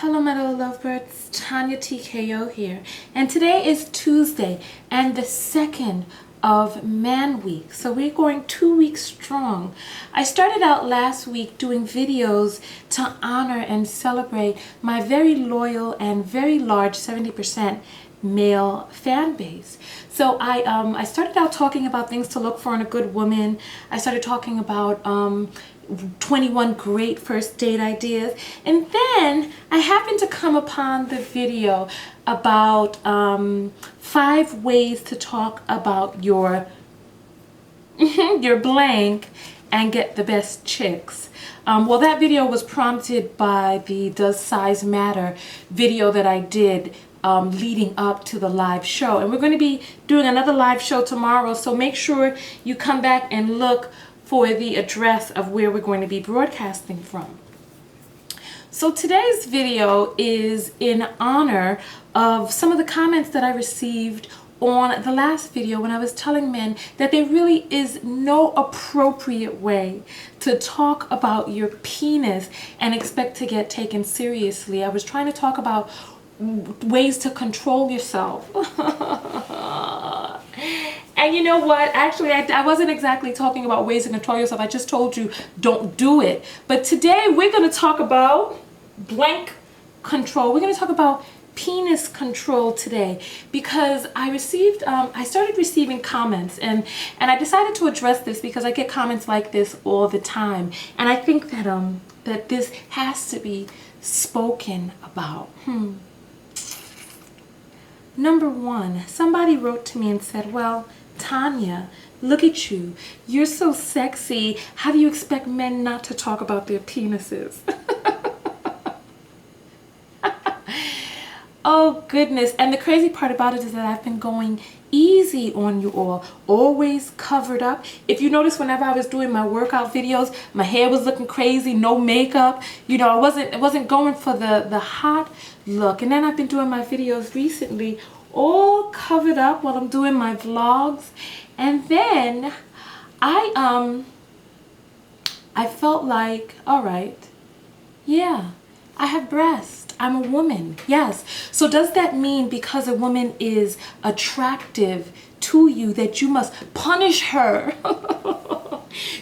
Hello my little lovebirds, TonyaTko here, and today is Tuesday and the 2nd of ManWeek, so we're going 2 weeks strong. I started out last week doing videos to honor and celebrate my very loyal and very large 70% male fan base. So I started out talking about things to look for in a good woman. I started talking about 21 great first date ideas, and then I happened to come upon the video about 5 ways to talk about your your blank and get the best chicks. Well, that video was prompted by the Does Size Matter video that I did leading up to the live show, and we're going to be doing another live show tomorrow, so make sure you come back and look for the address of where we're going to be broadcasting from. So today's video is in honor of some of the comments that I received on the last video when I was telling men that there really is no appropriate way to talk about your penis and expect to get taken seriously. I was trying to talk about ways to control yourself. And you know what? Actually, I wasn't exactly talking about ways to control yourself. I just told you don't do it. But today we're going to talk about blank control. We're going to talk about penis control today because I started receiving comments, and I decided to address this because I get comments like this all the time, and I think that that this has to be spoken about. Number one, somebody wrote to me and said, well, Tonya, look at you. You're so sexy. How do you expect men not to talk about their penises? Oh, goodness. And the crazy part about it is that I've been going easy on you all, always covered up. If you notice, whenever I was doing my workout videos, my hair was looking crazy, no makeup. You know, I wasn't going for the hot look. And then I've been doing my videos recently all covered up while I'm doing my vlogs. And then I felt like, all right, yeah, I have breasts. I'm a woman, yes. So does that mean because a woman is attractive to you that you must punish her?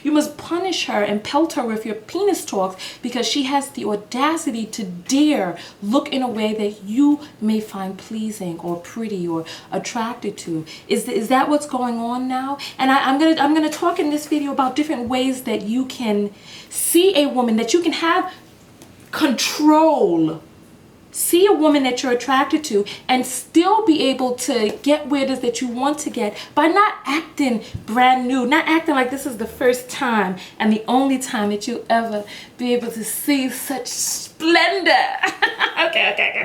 You must punish her and pelt her with your penis talks because she has the audacity to dare look in a way that you may find pleasing or pretty or attracted to. Is that what's going on now? And I'm gonna talk in this video about different ways that you can see a woman, that you can have control. See a woman that you're attracted to and still be able to get where it is that you want to get by not acting brand new, not acting like this is the first time and the only time that you'll ever be able to see such splendor. Okay.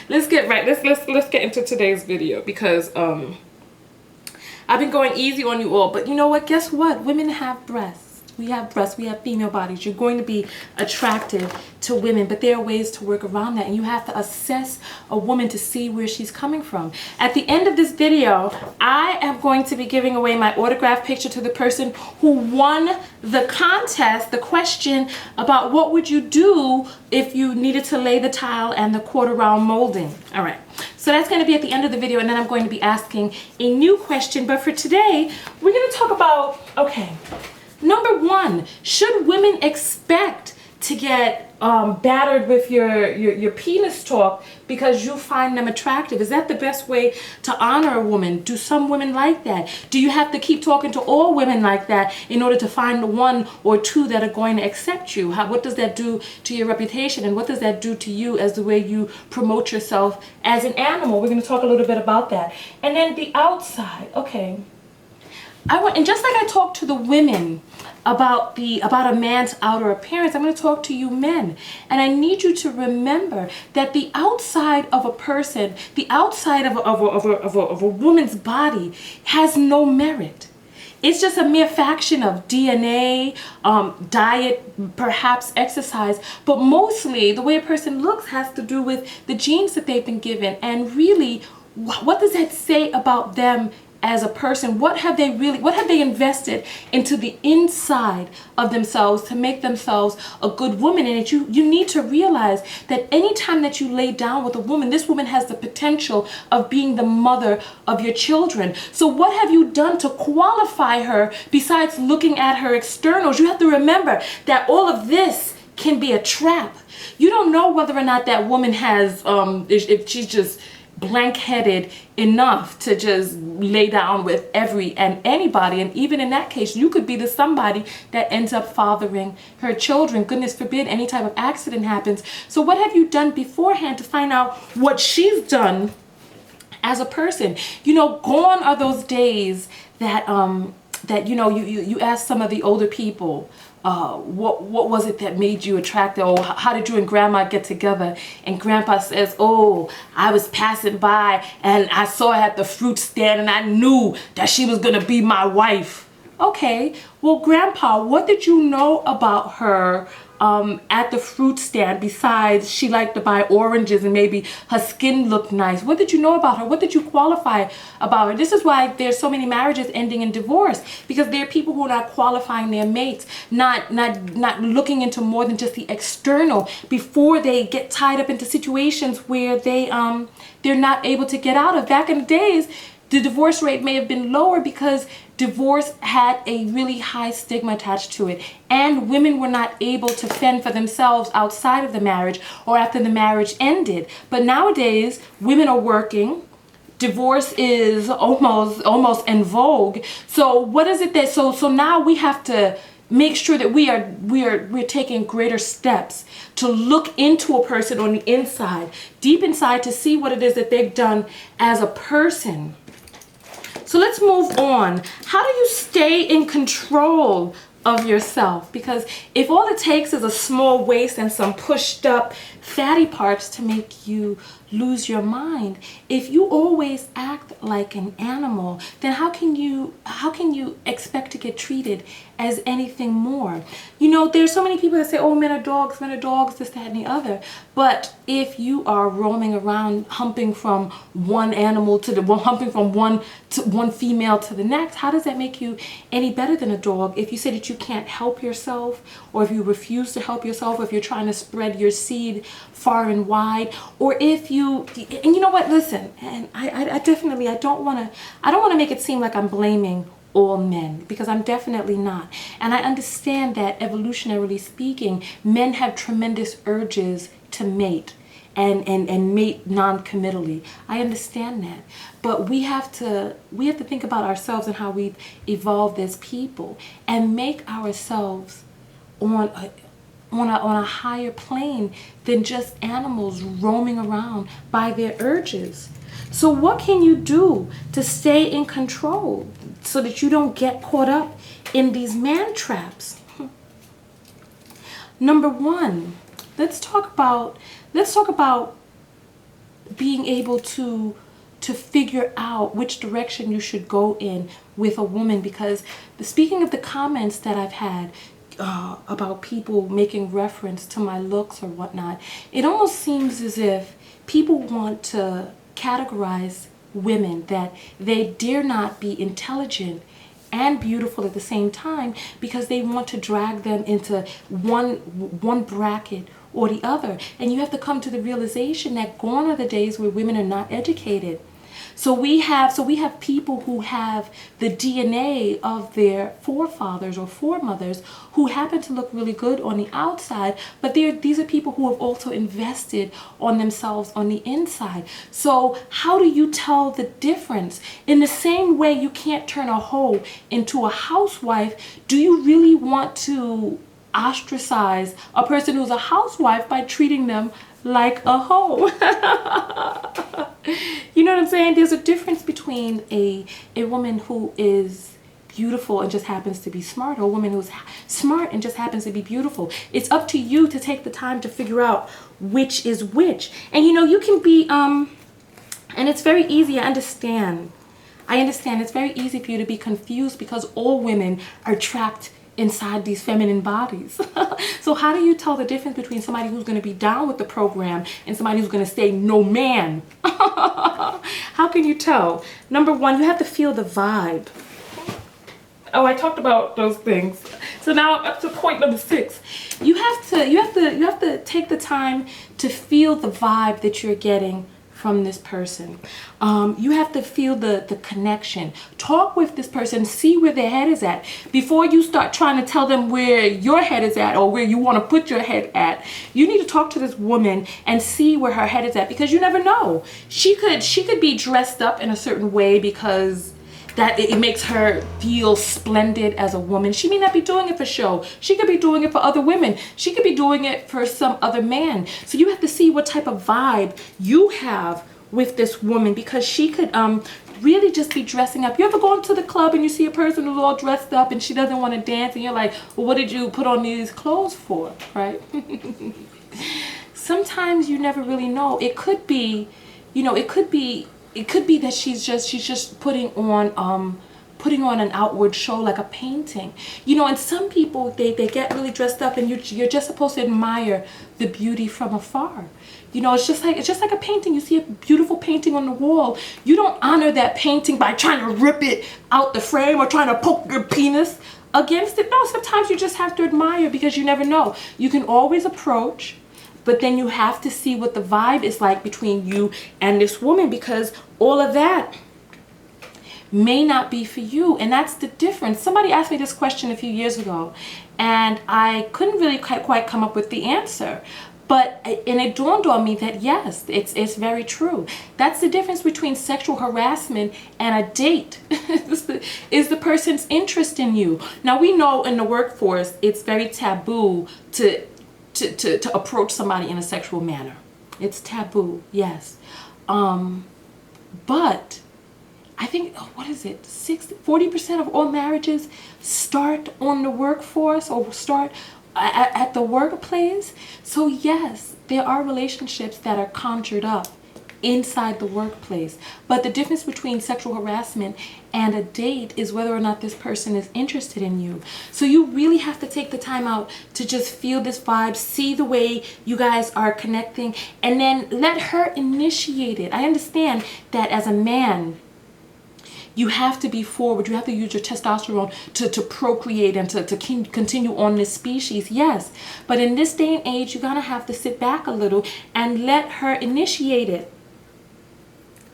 Let's get right. Let's get into today's video because I've been going easy on you all, but you know what? Guess what? Women have breasts. We have breasts, we have female bodies. You're going to be attractive to women, but there are ways to work around that, and you have to assess a woman to see where she's coming from. At the end of this video, I am going to be giving away my autograph picture to the person who won the contest, the question about what would you do if you needed to lay the tile and the quarter round molding. All right. So that's going to be at the end of the video, and then I'm going to be asking a new question. But for today, we're going to talk about, okay, number one, should women expect to get battered with your penis talk because you find them attractive? Is that the best way to honor a woman? Do some women like that? Do you have to keep talking to all women like that in order to find the one or two that are going to accept you? What does that do to your reputation, and what does that do to you as the way you promote yourself as an animal? We're going to talk a little bit about that. And then the outside, okay. And just like I talked to the women about a man's outer appearance, I'm going to talk to you men. And I need you to remember that the outside of a person, the outside of a woman's body has no merit. It's just a mere fraction of DNA, diet, perhaps exercise, but mostly the way a person looks has to do with the genes that they've been given. And really, what does that say about them as a person? What have they invested into the inside of themselves to make themselves a good woman? And you need to realize that anytime that you lay down with a woman, this woman has the potential of being the mother of your children. So what have you done to qualify her besides looking at her externals? You have to remember that all of this can be a trap. You don't know whether or not that woman has, if she's just blank-headed enough to just lay down with every and anybody. And even in that case, you could be the somebody that ends up fathering her children. Goodness forbid any type of accident happens. So what have you done beforehand to find out what she's done as a person? Gone are those days that you ask some of the older people, what was it that made you attracted? Or how did you and grandma get together? And grandpa says, oh, I was passing by and I saw her at the fruit stand and I knew that she was going to be my wife. Okay, well, grandpa, what did you know about her at the fruit stand besides she liked to buy oranges and maybe her skin looked nice? What did you know about her? What did you qualify about her? This is why there's so many marriages ending in divorce, because there are people who are not qualifying their mates, not looking into more than just the external before they get tied up into situations where they're not able to get out of. Back in the days, the divorce rate may have been lower because divorce had a really high stigma attached to it, and women were not able to fend for themselves outside of the marriage or after the marriage ended. But nowadays, women are working. Divorce is almost in vogue. So what is it that so now we have to make sure that we're taking greater steps to look into a person on the inside, deep inside, to see what it is that they've done as a person. So let's move on. How do you stay in control of yourself? Because if all it takes is a small waist and some pushed up fatty parts to make you lose your mind, if you always act like an animal, then how can you expect to get treated as anything more? There's so many people that say, oh, men are dogs, this, that, and the other. But if you are roaming around humping from one animal humping from one female to the next, how does that make you any better than a dog? If you say that you can't help yourself, or if you refuse to help yourself, or if you're trying to spread your seed far and wide, or if and you know what, listen, and I definitely, I don't want to make it seem like I'm blaming all men, because I'm definitely not. And I understand that evolutionarily speaking, men have tremendous urges to mate and mate non-committally. I understand that. But we have to think about ourselves and how we've evolved as people and make ourselves on a higher plane than just animals roaming around by their urges. So what can you do to stay in control so that you don't get caught up in these man traps? Number one, let's talk about being able to figure out which direction you should go in with a woman. Because speaking of the comments that I've had about people making reference to my looks or whatnot, it almost seems as if people want to categorize women that they dare not be intelligent and beautiful at the same time, because they want to drag them into one bracket or the other. And you have to come to the realization that gone are the days where women are not educated. So we have people who have the DNA of their forefathers or foremothers who happen to look really good on the outside, but these are people who have also invested on themselves on the inside. So how do you tell the difference? In the same way you can't turn a hoe into a housewife, do you really want to ostracize a person who's a housewife by treating them like a hoe? You know what I'm saying? There's a difference between a woman who is beautiful and just happens to be smart, or a woman who's smart and just happens to be beautiful. It's up to you to take the time to figure out which is which. And you can be and it's very easy. I understand it's very easy for you to be confused because all women are trapped inside these feminine bodies. So how do you tell the difference between somebody who's going to be down with the program and somebody who's going to say no man? How can you tell? Number one, you have to feel the vibe. Oh, I talked about those things. So now I'm up to point number 6. You have to take the time to feel the vibe that you're getting from this person. You have to feel the connection. Talk with this person, see where their head is at before you start trying to tell them where your head is at or where you want to put your head at. You need to talk to this woman and see where her head is at, because you never know. She could be dressed up in a certain way because that it makes her feel splendid as a woman. She may not be doing it for show. She could be doing it for other women. She could be doing it for some other man. So you have to see what type of vibe you have with this woman, because she could really just be dressing up. You ever go into the club and you see a person who's all dressed up and she doesn't want to dance, and you're like, well, what did you put on these clothes for, right? Sometimes you never really know. It could be, it could be that she's just putting on an outward show, like a painting. And some people, they get really dressed up, and you're just supposed to admire the beauty from afar. It's just like a painting. You see a beautiful painting on the wall. You don't honor that painting by trying to rip it out the frame or trying to poke your penis against it. No, sometimes you just have to admire, because you never know. You can always approach, but then you have to see what the vibe is like between you and this woman, because all of that may not be for you. And that's the difference. Somebody asked me this question a few years ago, and I couldn't really quite come up with the answer. And it dawned on me that yes, it's very true. That's the difference between sexual harassment and a date. is the person's interest in you. Now, we know in the workforce it's very taboo to approach somebody in a sexual manner. It's taboo, yes. But I think, 40% of all marriages start on the workforce or start at the workplace. So yes, there are relationships that are conjured up inside the workplace. But the difference between sexual harassment and a date is whether or not this person is interested in you. So you really have to take the time out to just feel this vibe, see the way you guys are connecting, and then let her initiate it. I understand that as a man, you have to be forward. You have to use your testosterone to procreate and to continue on this species. Yes. But in this day and age, you're going to have to sit back a little and let her initiate it.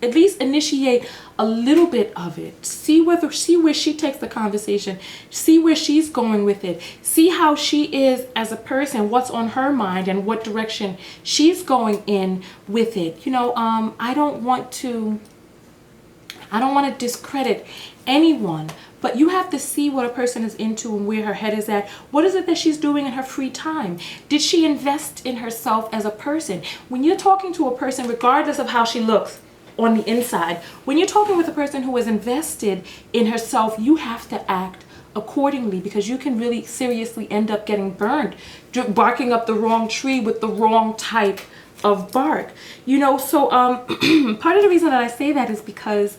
At least initiate a little bit of it. See where she takes the conversation. See where she's going with it. See how she is as a person, what's on her mind, and what direction she's going in with it. I don't want to discredit anyone, but you have to see what a person is into and where her head is at. What is it that she's doing in her free time? Did she invest in herself as a person? When you're talking to a person, regardless of how she looks on the inside, when you're talking with a person who is invested in herself, you have to act accordingly, because you can really seriously end up getting burned, barking up the wrong tree with the wrong type of bark. So part of the reason that I say that is because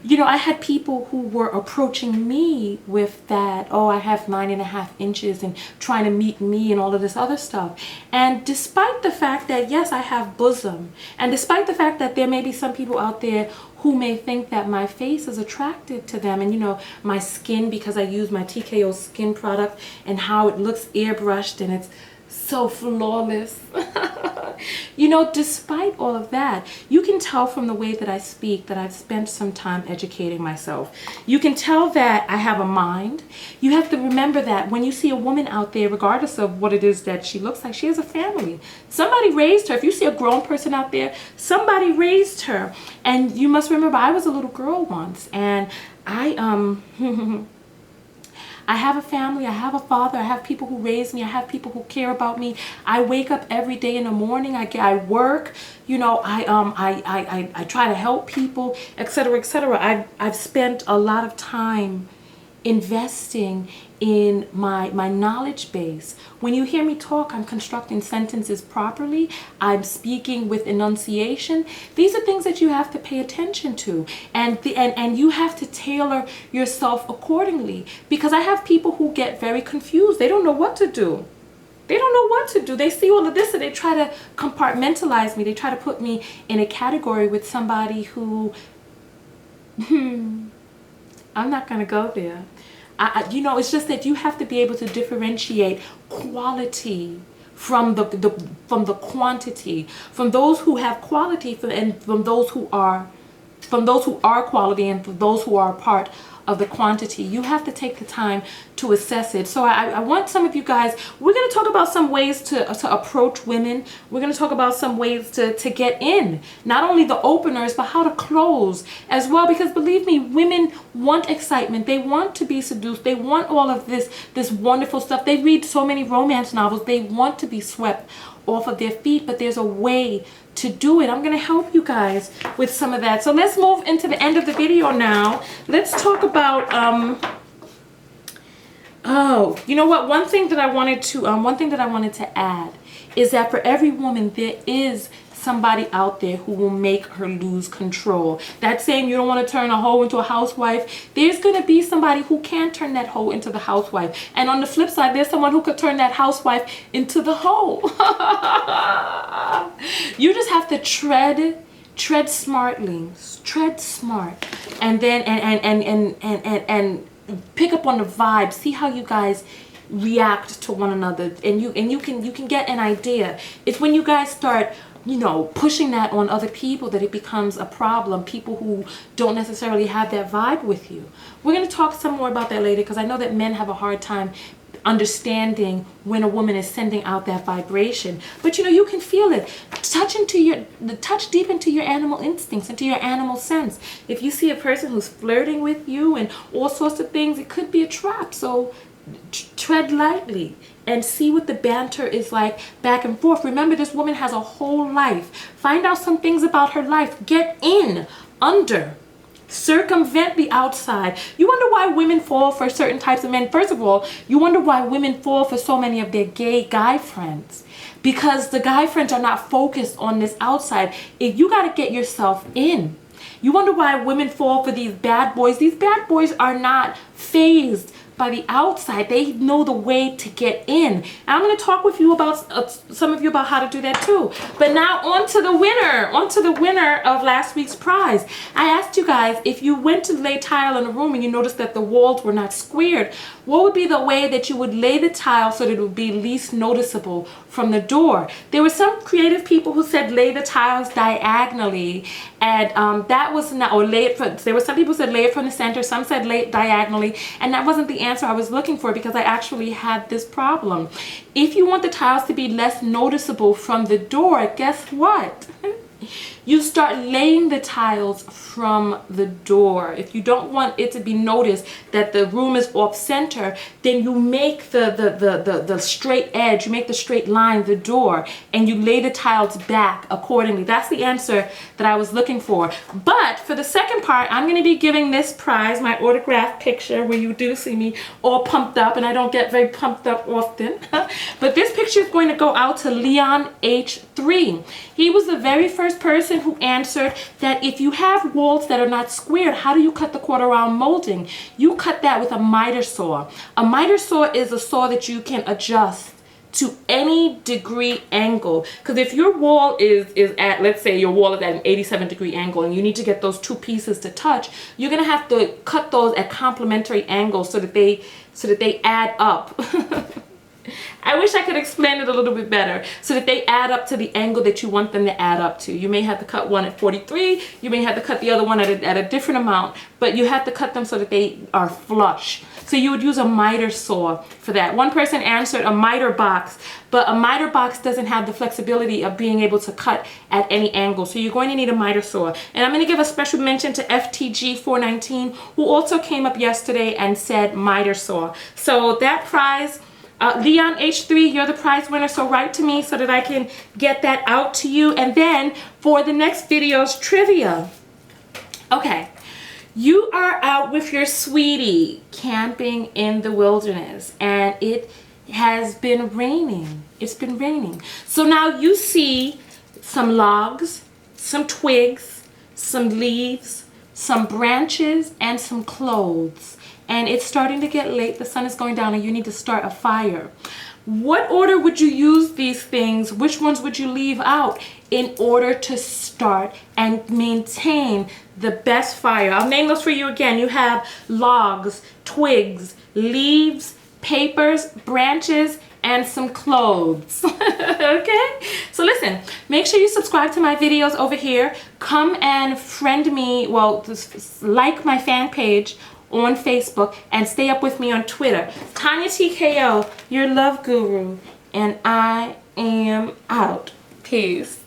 I had people who were approaching me with that, I have 9.5 inches, and trying to meet me and all of this other stuff. And despite the fact that, yes, I have bosom, and despite the fact that there may be some people out there who may think that my face is attractive to them, and my skin, because I use my TKO skin product, and how it looks airbrushed and it's so flawless. Despite all of that, you can tell from the way that I speak that I've spent some time educating myself. You can tell that I have a mind. You have to remember that when you see a woman out there, regardless of what it is that she looks like, she has a family. Somebody raised her. If you see a grown person out there, somebody raised her. And you must remember, I was a little girl once, and I have a family, I have a father, I have people who raise me, I have people who care about me. I wake up every day in the morning, I work, I try to help people, etc., etc. I've spent a lot of time investing in my knowledge base. When you hear me talk, I'm constructing sentences properly. I'm speaking with enunciation. These are things that you have to pay attention to, and you have to tailor yourself accordingly, because I have people who get very confused. They don't know what to do. They don't know what to do. They see all of this and they try to compartmentalize me. They try to put me in a category with somebody who, I'm not going to go there. You know, it's just that you have to be able to differentiate quality from the quantity, from those who have quality and from those who are quality and from those who are part of the quantity. You have to take the time to assess it. So I want some of you guys, we're going to talk about some ways to approach women. We're going to talk about some ways to get in, not only the openers, but how to close as well. Because believe me, women want excitement. They want to be seduced. They want all of this wonderful stuff. They read so many romance novels. They want to be swept off of their feet, but there's a way to do it. I'm going to help you guys with some of that. So let's move into the end of the video now. Let's talk about oh, you know what, one thing that I wanted to add is that for every woman there is somebody out there who will make her lose control. That saying, you don't want to turn a hoe into a housewife, there's going to be somebody who can turn that hoe into the housewife. And on the flip side, there's someone who could turn that housewife into the hoe. You just have to tread smartly, tread smart, and then and pick up on the vibe. See how you guys react to one another, and you can get an idea. It's when you guys start, you know, pushing that on other people that it becomes a problem. People who don't necessarily have that vibe with you. We're going to talk some more about that later, because I know that men have a hard time understanding when a woman is sending out that vibration. But you know, you can feel it. Touch deep into your animal instincts, into your animal sense. If you see a person who's flirting with you and all sorts of things, it could be a trap. So tread lightly and see what the banter is like back and forth. Remember, this woman has a whole life. Find out some things about her life. Get in, under, circumvent the outside. You wonder why women fall for certain types of men. First of all, you wonder why women fall for so many of their gay guy friends. Because the guy friends are not focused on this outside. If you got to get yourself in. You wonder why women fall for these bad boys. These bad boys are not phased by the outside. They know the way to get in. And I'm going to talk with you about some of you about how to do that too. But now on to the winner of last week's prize. I asked you guys, if you went to lay tile in a room and you noticed that the walls were not squared, what would be the way that you would lay the tile so that it would be least noticeable from the door? There were some creative people who said lay the tiles diagonally, and that was not, or lay it from, there were some people who said lay it from the center, some said lay it diagonally, and that wasn't the answer I was looking for, because I actually had this problem. If you want the tiles to be less noticeable from the door, guess what? You start laying the tiles from the door. If you don't want it to be noticed that the room is off center, then you make the straight edge, you make the straight line the door, and you lay the tiles back accordingly. That's the answer that I was looking for. But for the second part, I'm going to be giving this prize, my autograph picture, where you do see me all pumped up, and I don't get very pumped up often. But this picture is going to go out to Leon H3. He was the very first person who answered that if you have walls that are not squared, how do you cut the quarter round molding? You cut that with a miter saw. A miter saw is a saw that you can adjust to any degree angle. Because if your wall is at, let's say your wall is at an 87-degree angle and you need to get those two pieces to touch, you're gonna have to cut those at complementary angles so that they add up. I wish I could explain it a little bit better, so that they add up to the angle that you want them to add up to. You may have to cut one at 43, you may have to cut the other one at a different amount, but you have to cut them so that they are flush. So you would use a miter saw for that. One person answered a miter box, but a miter box doesn't have the flexibility of being able to cut at any angle. So you're going to need a miter saw. And I'm going to give a special mention to FTG419, who also came up yesterday and said miter saw. So that prize, Leon H3, you're the prize winner, so write to me so that I can get that out to you. And then for the next video's trivia, okay, you are out with your sweetie camping in the wilderness, and it has been raining. It's been raining. So now you see some logs, some twigs, some leaves, some branches, and some clothes. And it's starting to get late. The sun is going down and you need to start a fire. what order would you use these things? Which ones would you leave out in order to start and maintain the best fire? I'll name those for you again. You have logs, twigs, leaves, papers, branches, and some clothes. Okay? So listen, make sure you subscribe to my videos over here. Come and friend me, well, just like my fan page on Facebook and stay up with me on Twitter. TonyaTko, your love guru, and I am out. Peace.